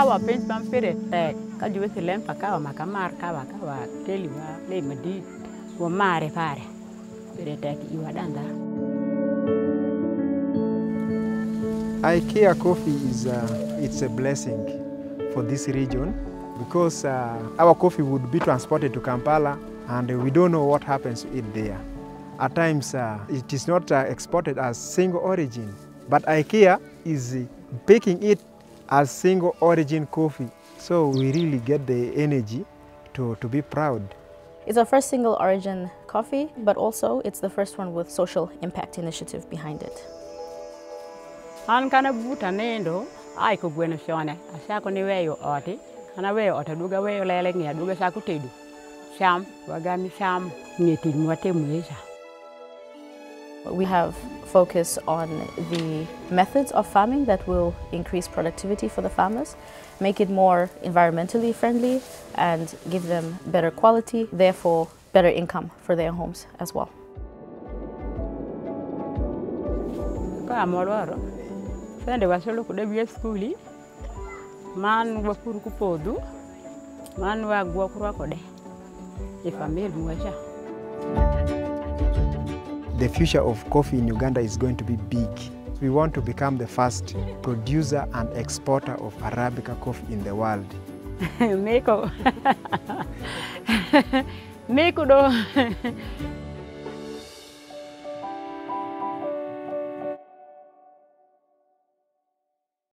kawa pinch pampire tek ka juwe silem pa kawa makamar kawa keliwa le madi wa mare pare pire tek iwa danda. IKEA coffee is it's a blessing for this region because our coffee would be transported to Kampala and we don't know what happens to it there. At times it is not exported as single origin, but IKEA is baking it as single origin coffee. So we really get the energy to be proud. It's our first single origin coffee, but also it's the first one with social impact initiative behind it. An kana buta nendo ai ko gweno shone asako ni weyo oti kana weyo ota duga weyo lele ngia duga saku tedu sham wagami sham ngeti nwate muisha. We have focus on the methods of farming that will increase productivity for the farmers, make it more environmentally friendly and give them better quality, therefore better income for their homes as well. Sende wasolo kudebiye skuli man wakuru kupodu man wagwa kurwa kode ifamil mwacha. The future of coffee in Uganda is going to be big. We want to become the first producer and exporter of Arabica coffee in the world. Meko. Meko do.